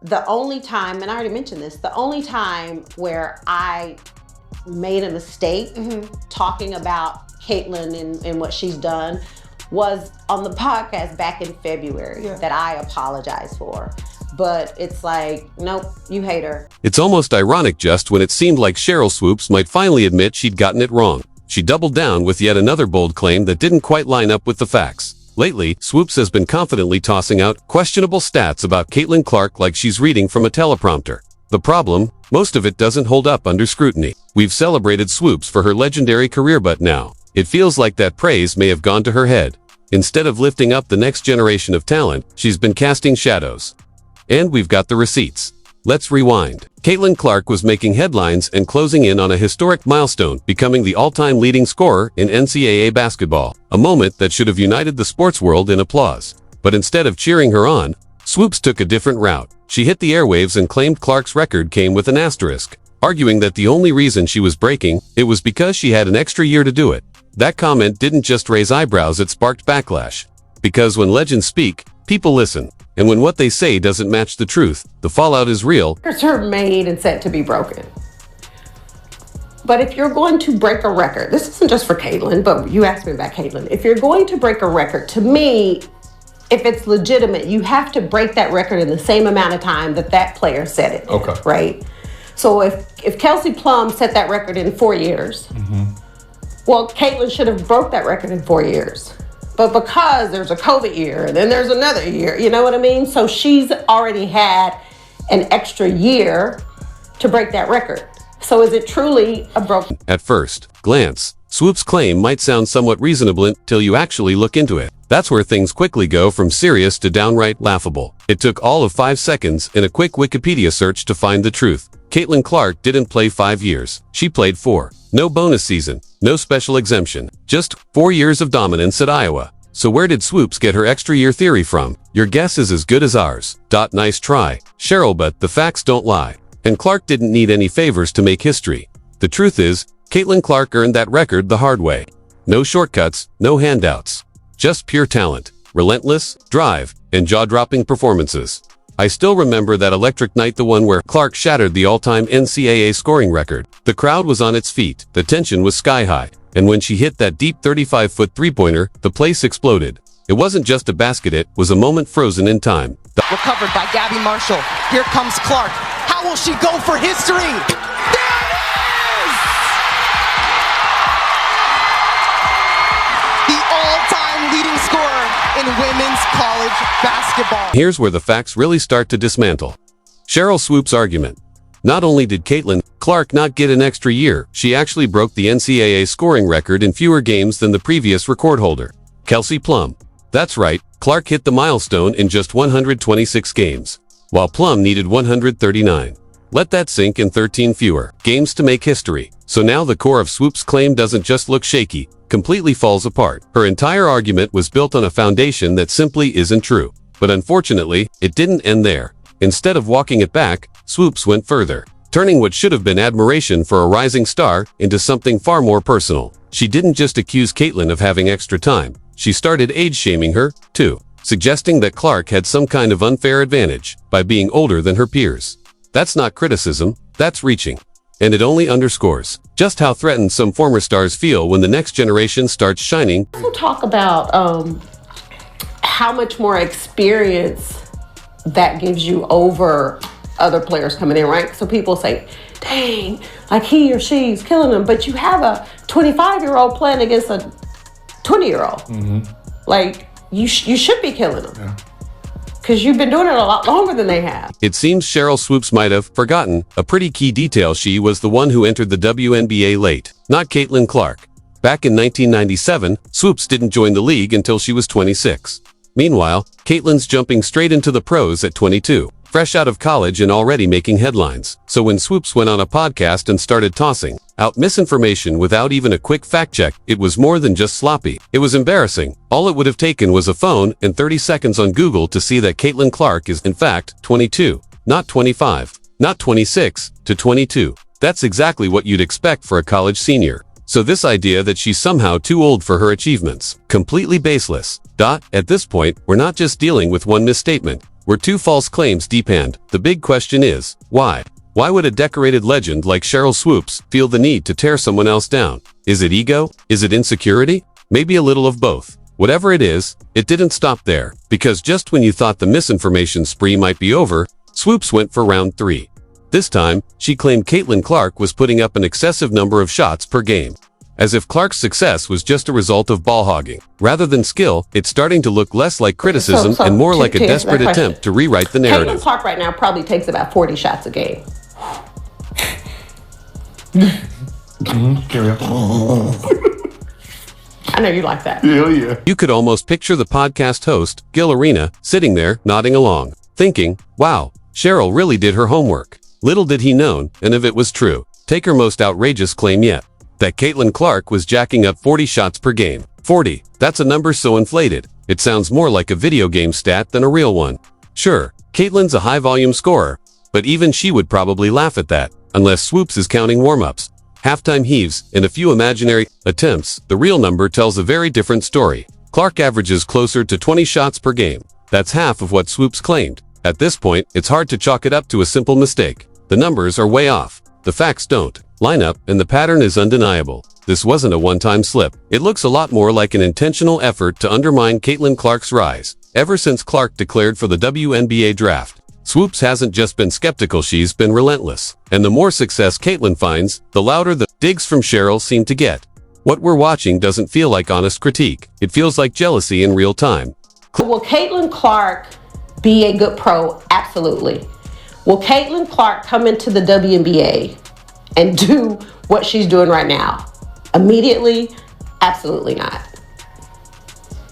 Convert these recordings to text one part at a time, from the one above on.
The only time, and I already mentioned this, the only time where I made a mistake talking about Caitlyn and what she's done was on the podcast back in February that I apologized for. But it's like, nope, you hate her. It's almost ironic just when it seemed like Sheryl Swoopes might finally admit she'd gotten it wrong. She doubled down with yet another bold claim that didn't quite line up with the facts. Lately, Swoopes has been confidently tossing out questionable stats about Caitlin Clark like she's reading from a teleprompter. The problem? Most of it doesn't hold up under scrutiny. We've celebrated Swoopes for her legendary career, but now, it feels like that praise may have gone to her head. Instead of lifting up the next generation of talent, she's been casting shadows. And we've got the receipts. Let's rewind. Caitlin Clark was making headlines and closing in on a historic milestone, becoming the all-time leading scorer in NCAA basketball, a moment that should have united the sports world in applause. But instead of cheering her on, Swoopes took a different route. She hit the airwaves and claimed Clark's record came with an asterisk, arguing that the only reason she was breaking it was because she had an extra year to do it. That comment didn't just raise eyebrows, it sparked backlash. Because when legends speak, people listen. And when what they say doesn't match the truth, the fallout is real. Records are made and set to be broken. But if you're going to break a record, this isn't just for Caitlyn, but you asked me about Caitlyn. If you're going to break a record, to me, if it's legitimate, you have to break that record in the same amount of time that that player set it. Okay. Right? So if Kelsey Plum set that record in 4 years, well, Caitlyn should have broke that record in 4 years. But because there's a COVID year and then there's another year, you know what I mean? So she's already had an extra year to break that record. So is it truly a broken? At first glance, Swoopes' claim might sound somewhat reasonable until you actually look into it. That's where things quickly go from serious to downright laughable. It took all of 5 seconds in a quick Wikipedia search to find the truth. Caitlin Clark didn't play 5 years. She played 4. No bonus season, no special exemption, just 4 years of dominance at Iowa. So where did Swoopes get her extra year theory from? Your guess is as good as ours. Nice try, Sheryl, but the facts don't lie. And Clark didn't need any favors to make history. The truth is, Caitlin Clark earned that record the hard way. No shortcuts, no handouts. Just pure talent, relentless drive, and jaw-dropping performances. I still remember that electric night, the one where Clark shattered the all-time NCAA scoring record. The crowd was on its feet, the tension was sky-high, and when she hit that deep 35-foot three-pointer, the place exploded. It wasn't just a basket, it was a moment frozen in time. Recovered by Gabby Marshall. Here comes Clark. How will she go for history? There it is! The all-time leading scorer in women's college basketball. Here's where the facts really start to dismantle Sheryl Swoopes' argument. Not only did Caitlin Clark not get an extra year, she actually broke the NCAA scoring record in fewer games than the previous record holder, Kelsey Plum. That's right, Clark hit the milestone in just 126 games, while Plum needed 139. Let that sink in. 13 fewer games to make history. So now the core of Swoopes' claim doesn't just look shaky, completely falls apart. Her entire argument was built on a foundation that simply isn't true. But unfortunately, it didn't end there. Instead of walking it back, Swoopes went further, turning what should have been admiration for a rising star into something far more personal. She didn't just accuse Caitlin of having extra time. She started age-shaming her, too, suggesting that Clark had some kind of unfair advantage by being older than her peers. That's not criticism, that's reaching. And it only underscores just how threatened some former stars feel when the next generation starts shining. We'll talk about how much more experience that gives you over other players coming in, right? So people say, dang, like he or she's killing them. But you have a 25-year-old playing against a 20-year-old. Like, you should be killing them. Because you've been doing it a lot longer than they have. It seems Sheryl Swoopes might have forgotten a pretty key detail. She was the one who entered the WNBA late, not Caitlin Clark. Back in 1997, Swoopes didn't join the league until she was 26. Meanwhile, Caitlin's jumping straight into the pros at 22, fresh out of college and already making headlines. So when Swoopes went on a podcast and started tossing out misinformation without even a quick fact check, it was more than just sloppy. It was embarrassing. All it would have taken was a phone and 30 seconds on Google to see that Caitlin Clark is in fact 22, not 25, not 26, to 22. That's exactly what you'd expect for a college senior. So this idea that she's somehow too old for her achievements, completely baseless. At this point, we're not just dealing with one misstatement. were two false claims deep-hand. The big question is, why? Why would a decorated legend like Sheryl Swoopes feel the need to tear someone else down? Is it ego? Is it insecurity? Maybe a little of both. Whatever it is, it didn't stop there, because just when you thought the misinformation spree might be over, Swoopes went for round 3. This time, she claimed Caitlin Clark was putting up an excessive number of shots per game. As if Clark's success was just a result of ball hogging. Rather than skill, it's starting to look less like criticism and more like a desperate attempt to rewrite the narrative. Caitlin Clark right now probably takes about 40 shots a game. Carry on. I know you like that. Yeah. You could almost picture the podcast host, Gil Arena, sitting there, nodding along, thinking, wow, Sheryl really did her homework. Little did he know, and if it was true, take her most outrageous claim yet, that Caitlin Clark was jacking up 40 shots per game. 40, that's a number so inflated, it sounds more like a video game stat than a real one. Sure, Caitlin's a high-volume scorer, but even she would probably laugh at that, unless Swoopes is counting warm-ups, halftime heaves, and a few imaginary attempts. The real number tells a very different story. Clark averages closer to 20 shots per game. That's half of what Swoopes claimed. At this point, it's hard to chalk it up to a simple mistake. The numbers are way off. The facts don't line up, and the pattern is undeniable. This wasn't a one-time slip. It looks a lot more like an intentional effort to undermine Caitlin Clark's rise. Ever since Clark declared for the WNBA draft, Swoopes hasn't just been skeptical, she's been relentless. And the more success Caitlin finds, the louder the digs from Sheryl seem to get. What we're watching doesn't feel like honest critique. It feels like jealousy in real time. Will Caitlin Clark be a good pro? Absolutely. Will Caitlin Clark come into the WNBA and do what she's doing right now? Immediately? Absolutely not.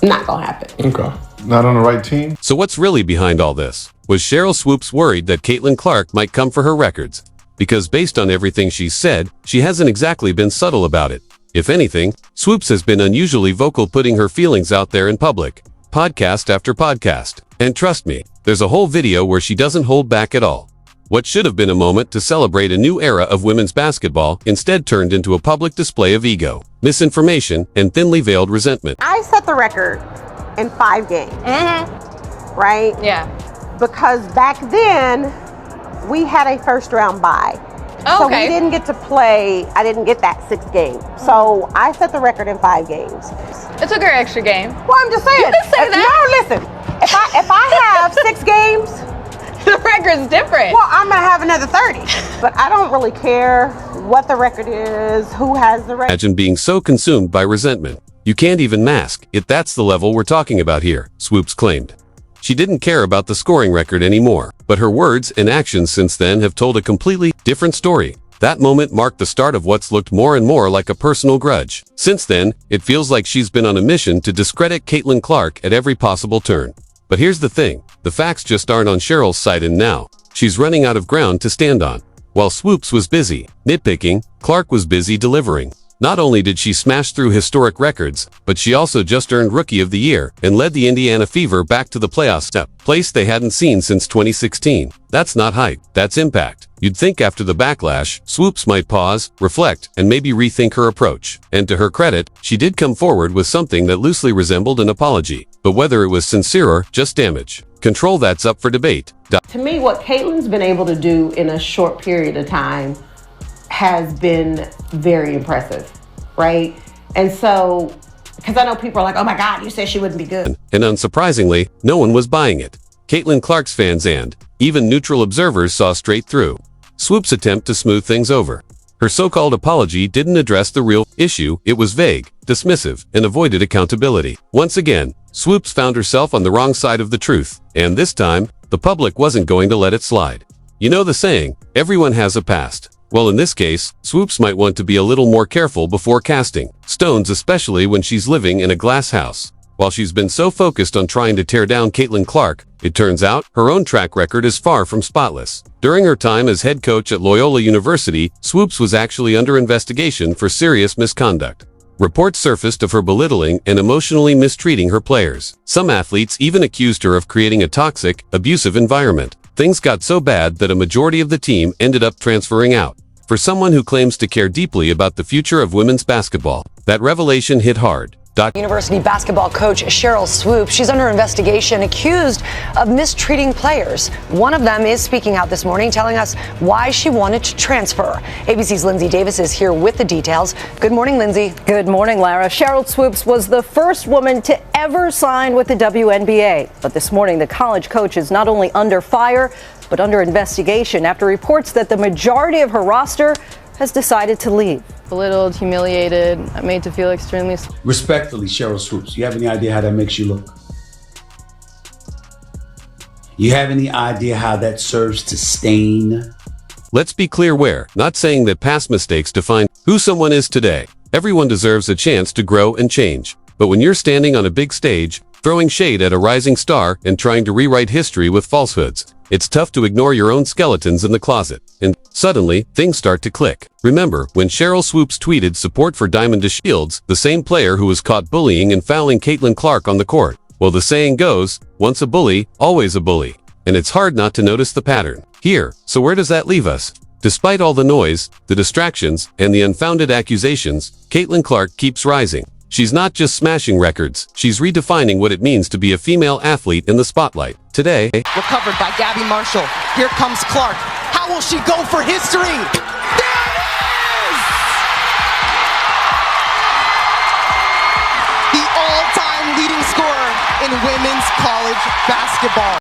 Not gonna happen. Okay. Not on the right team? So what's really behind all this? Was Sheryl Swoopes worried that Caitlin Clark might come for her records? Because based on everything she's said, she hasn't exactly been subtle about it. If anything, Swoopes has been unusually vocal, putting her feelings out there in public, podcast after podcast. And trust me, there's a whole video where she doesn't hold back at all. What should have been a moment to celebrate a new era of women's basketball instead turned into a public display of ego, misinformation, and thinly veiled resentment. I set the record in 5 games. Right? Yeah. Because back then, we had a first round bye. Oh, so okay. we didn't get to play, I didn't get that 6th game. So I set the record in 5 games. It took her an extra game. Well, I'm just saying. You can say that. No, listen. If I have 6 games, The record's different. well, I'm going to have another 30. But I don't really care what the record is, who has the record. Imagine being so consumed by resentment. You can't even mask it. That's the level we're talking about here, Swoopes claimed. She didn't care about the scoring record anymore, but her words and actions since then have told a completely different story. That moment marked the start of what's looked more and more like a personal grudge. Since then, it feels like she's been on a mission to discredit Caitlin Clark at every possible turn. But here's the thing, the facts just aren't on Sheryl's side, and now she's running out of ground to stand on. While Swoopes was busy nitpicking, Clark was busy delivering. Not only did she smash through historic records, but she also just earned Rookie of the Year and led the Indiana Fever back to the playoffs, a place they hadn't seen since 2016. That's not hype, that's impact. You'd think after the backlash, Swoopes might pause, reflect, and maybe rethink her approach. And to her credit, she did come forward with something that loosely resembled an apology. But whether it was sincere or just damage control, that's up for debate. To me, what Caitlin's been able to do in a short period of time has been very impressive, right? And so, because I know people are like, oh my God, you said she wouldn't be good. And unsurprisingly, no one was buying it. Caitlin Clark's fans and even neutral observers saw straight through Swoopes' attempt to smooth things over. Her so-called apology didn't address the real issue. It was vague, dismissive, and avoided accountability. Once again, Swoopes found herself on the wrong side of the truth, and this time, the public wasn't going to let it slide. You know the saying, everyone has a past. Well, in this case, Swoopes might want to be a little more careful before casting stones, especially when she's living in a glass house. While she's been so focused on trying to tear down Caitlin Clark, it turns out her own track record is far from spotless. During her time as head coach at Loyola University, Swoopes was actually under investigation for serious misconduct. Reports surfaced of her belittling and emotionally mistreating her players. Some athletes even accused her of creating a toxic, abusive environment. Things got so bad that a majority of the team ended up transferring out. For someone who claims to care deeply about the future of women's basketball, that revelation hit hard. University basketball coach Sheryl Swoopes, she's under investigation, accused of mistreating players. One of them is speaking out this morning, telling us why she wanted to transfer. ABC's Lindsay Davis is here with the details. Good morning, Lindsay. Good morning, Lara. Sheryl Swoopes was the first woman to ever sign with the WNBA. But this morning, the college coach is not only under fire, but under investigation after reports that the majority of her roster has decided to leave. Belittled, humiliated, made to feel extremely... Respectfully, Sheryl Swoopes, you have any idea how that makes you look? You have any idea how that serves to stain? Let's be clear, we're not saying that past mistakes define who someone is today. Everyone deserves a chance to grow and change. But when you're standing on a big stage, throwing shade at a rising star and trying to rewrite history with falsehoods, it's tough to ignore your own skeletons in the closet. And suddenly, things start to click. Remember when Sheryl Swoopes tweeted support for Diamond Shields, the same player who was caught bullying and fouling Caitlin Clark on the court? Well, the saying goes, once a bully, always a bully. And it's hard not to notice the pattern here. So where does that leave us? Despite all the noise, the distractions, and the unfounded accusations, Caitlin Clark keeps rising. She's not just smashing records, she's redefining what it means to be a female athlete in the spotlight. Today, Recovered by Gabby Marshall. Here comes Clark. How will she go for history? There it is! The all-time leading scorer in women's college basketball.